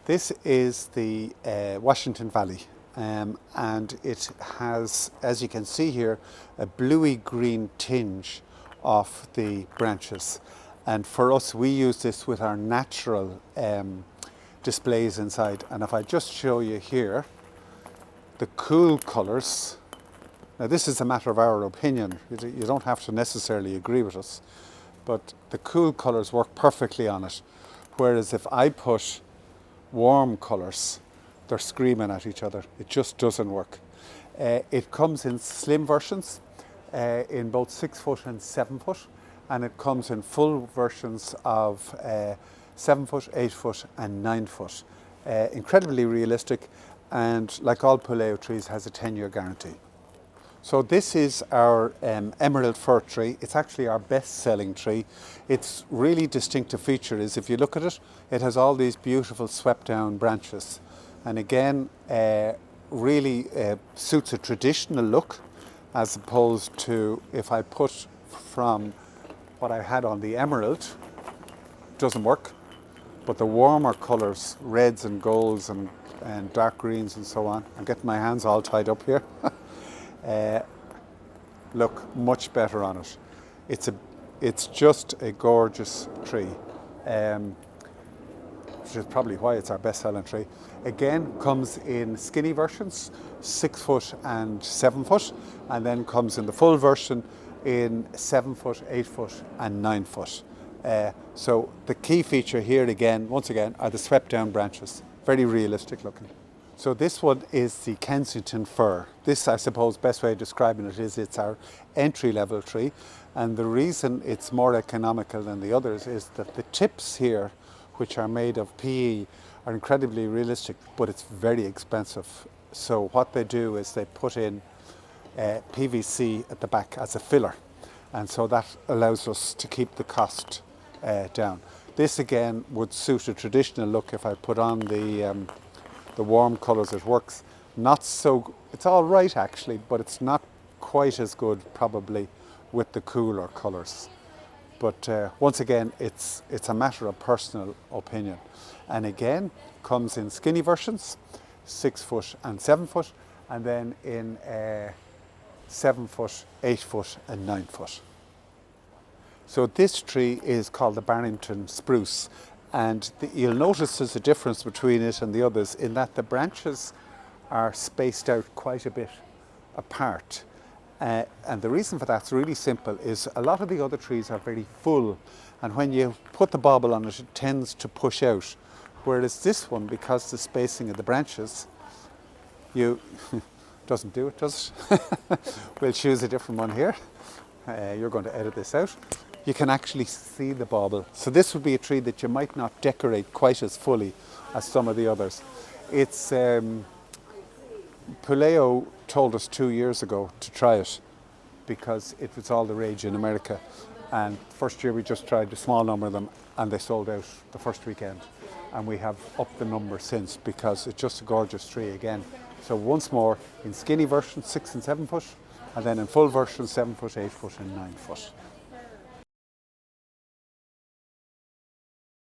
This is the Washington Valley, and it has, as you can see here, a bluey green tinge of the branches. And for us, we use this with our natural displays inside. And if I just show you here, the cool colours, now this is a matter of our opinion, you don't have to necessarily agree with us, but the cool colours work perfectly on it. Whereas if I put warm colours, they're screaming at each other. It just doesn't work. It comes in slim versions in both 6 foot and 7 foot, and it comes in full versions of 7 foot, 8 foot and 9 foot. Incredibly realistic, and like all Puleo trees, has a 10-year guarantee. So this is our emerald fir tree. It's actually our best-selling tree. Its really distinctive feature is, if you look at it, it has all these beautiful swept-down branches. And again, really suits a traditional look, as opposed to if I put from what I had on the emerald, doesn't work. But the warmer colours, reds and golds and dark greens and so on, I'm getting my hands all tied up here. Look much better on it. It's just a gorgeous tree, which is probably why it's our best-selling tree. Again, comes in skinny versions, 6 foot and 7 foot, and then comes in the full version in 7 foot, 8 foot and 9 foot. So the key feature here again, once again, are the swept down branches. Very realistic looking. So this one is the Kensington Fir. This, I suppose, best way of describing it is it's our entry-level tree. And the reason it's more economical than the others is that the tips here, which are made of PE, are incredibly realistic, but it's very expensive. So what they do is they put in PVC at the back as a filler. And so that allows us to keep the cost down. This again would suit a traditional look. If I put on the warm colours, it works. Not so, it's all right actually, but it's not quite as good probably with the cooler colours. But once again, it's a matter of personal opinion. And again, comes in skinny versions, 6 foot and 7 foot, and then in 7 foot, 8 foot and 9 foot. So this tree is called the Barrington Spruce, and you'll notice there's a difference between it and the others in that the branches are spaced out quite a bit apart. And the reason for that's really simple, is a lot of the other trees are very full, and when you put the bauble on it, it tends to push out. Whereas this one, because the spacing of the branches, doesn't do it, does it? We'll choose a different one here. You're going to edit this out. You can actually see the bauble. So this would be a tree that you might not decorate quite as fully as some of the others. It's Puleo told us 2 years ago to try it because it was all the rage in America. And first year we just tried a small number of them and they sold out the first weekend. And we have upped the number since because it's just a gorgeous tree again. So once more, in skinny version, 6 and 7 foot, and then in full version, 7 foot, 8 foot and 9 foot.